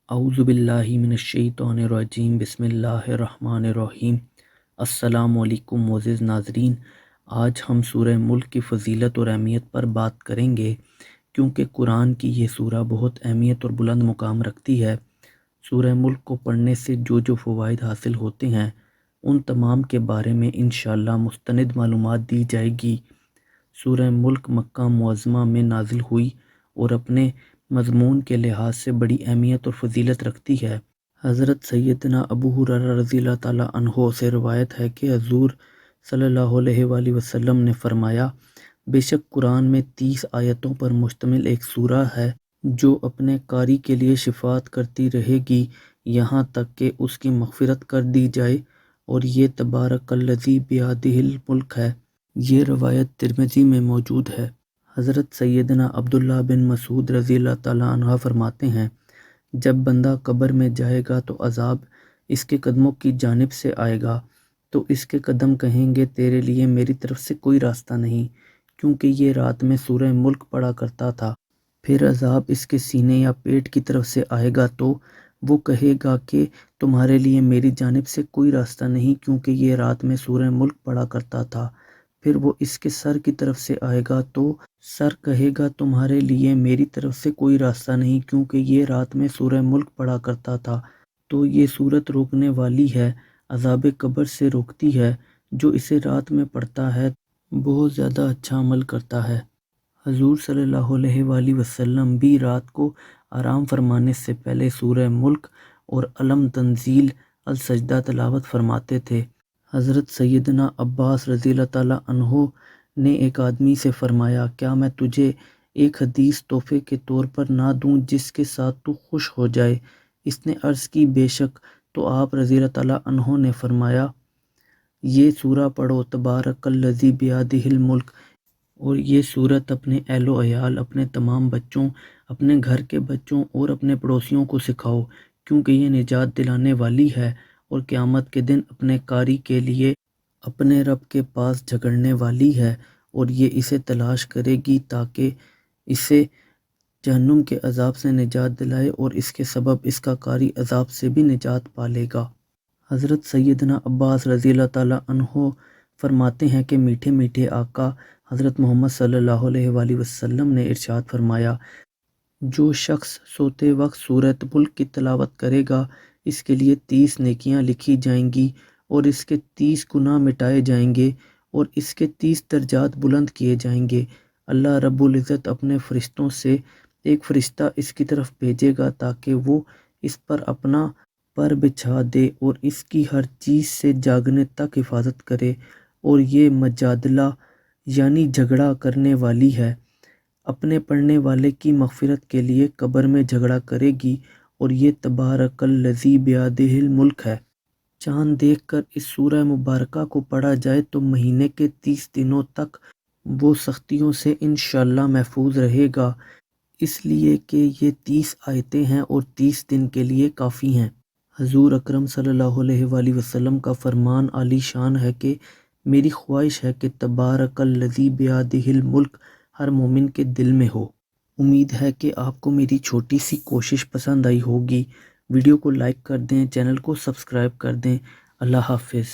اعوذ باللہ من الشیطان الرجیم بسم اللہ الرحمن الرحیم۔ السلام علیکم معزز ناظرین، آج ہم سورہ ملک کی فضیلت اور اہمیت پر بات کریں گے کیونکہ قرآن کی یہ سورہ بہت اہمیت اور بلند مقام رکھتی ہے۔ سورہ ملک کو پڑھنے سے جو فوائد حاصل ہوتے ہیں ان تمام کے بارے میں انشاءاللہ مستند معلومات دی جائے گی۔ سورہ ملک مکہ معظمہ میں نازل ہوئی اور اپنے مضمون کے لحاظ سے بڑی اہمیت اور فضیلت رکھتی ہے۔ حضرت سیدنا ابو ہریرہ رضی اللہ تعالیٰ عنہ سے روایت ہے کہ حضور صلی اللہ علیہ وآلہ وسلم نے فرمایا، بے شک قرآن میں 30 آیتوں پر مشتمل ایک سورہ ہے جو اپنے قاری کے لیے شفاعت کرتی رہے گی یہاں تک کہ اس کی مغفرت کر دی جائے، اور یہ تبارک الذی بیدہ الملک ہے۔ یہ روایت ترمذی میں موجود ہے۔ حضرت سیدنا عبداللہ بن مسعود رضی اللہ تعالیٰ عنہ فرماتے ہیں، جب بندہ قبر میں جائے گا تو عذاب اس کے قدموں کی جانب سے آئے گا، تو اس کے قدم کہیں گے تیرے لیے میری طرف سے کوئی راستہ نہیں، کیونکہ یہ رات میں سورہ ملک پڑھا کرتا تھا۔ پھر عذاب اس کے سینے یا پیٹ کی طرف سے آئے گا تو وہ کہے گا کہ تمہارے لیے میری جانب سے کوئی راستہ نہیں، کیونکہ یہ رات میں سورہ ملک پڑھا کرتا تھا۔ پھر وہ اس کے سر کی طرف سے آئے گا تو سر کہے گا تمہارے لیے میری طرف سے کوئی راستہ نہیں، کیونکہ یہ رات میں سورہ ملک پڑھا کرتا تھا۔ تو یہ سورت روکنے والی ہے، عذاب قبر سے روکتی ہے۔ جو اسے رات میں پڑھتا ہے بہت زیادہ اچھا عمل کرتا ہے۔ حضور صلی اللہ علیہ وآلہ وسلم بھی رات کو آرام فرمانے سے پہلے سورہ ملک اور علم تنزیل السجدہ تلاوت فرماتے تھے۔ حضرت سیدنا عباس رضی اللہ تعالیٰ عنہ نے ایک آدمی سے فرمایا، کیا میں تجھے ایک حدیث تحفے کے طور پر نہ دوں جس کے ساتھ تو خوش ہو جائے؟ اس نے عرض کی، بے شک۔ تو آپ رضی اللہ تعالیٰ عنہ نے فرمایا، یہ سورہ پڑھو، تبارک الذی بیدہ الملک، اور یہ سورت اپنے اہل و عیال، اپنے تمام بچوں، اپنے گھر کے بچوں اور اپنے پڑوسیوں کو سکھاؤ، کیونکہ یہ نجات دلانے والی ہے اور قیامت کے دن اپنے قاری کے لیے اپنے رب کے پاس جھگڑنے والی ہے، اور یہ اسے تلاش کرے گی تاکہ اسے جہنم کے عذاب سے نجات دلائے، اور اس کے سبب اس کا قاری عذاب سے بھی نجات پالے گا۔ حضرت سیدنا عباس رضی اللہ تعالیٰ عنہ فرماتے ہیں کہ میٹھے میٹھے آقا حضرت محمد صلی اللہ علیہ وآلہ وسلم نے ارشاد فرمایا، جو شخص سوتے وقت سورۃ ملک کی تلاوت کرے گا اس کے لیے 30 نیکیاں لکھی جائیں گی، اور اس کے 30 گناہ مٹائے جائیں گے، اور اس کے 30 درجات بلند کیے جائیں گے۔ اللہ رب العزت اپنے فرشتوں سے ایک فرشتہ اس کی طرف بھیجے گا تاکہ وہ اس پر اپنا پر بچھا دے اور اس کی ہر چیز سے جاگنے تک حفاظت کرے، اور یہ مجادلہ یعنی جھگڑا کرنے والی ہے، اپنے پڑھنے والے کی مغفرت کے لیے قبر میں جھگڑا کرے گی، اور یہ تبارک الذی بیدہ الملک ہے۔ چاند دیکھ کر اس سورہ مبارکہ کو پڑھا جائے تو مہینے کے 30 دنوں تک وہ سختیوں سے انشاءاللہ محفوظ رہے گا، اس لیے کہ یہ 30 آیتیں ہیں اور 30 دن کے لیے کافی ہیں۔ حضور اکرم صلی اللہ علیہ وآلہ وسلم کا فرمان عالی شان ہے کہ میری خواہش ہے کہ تبارک الذی بیدہ الملک ہر مومن کے دل میں ہو۔ امید ہے کہ آپ کو میری چھوٹی سی کوشش پسند آئی ہوگی۔ ویڈیو کو لائک کر دیں، چینل کو سبسکرائب کر دیں۔ اللہ حافظ۔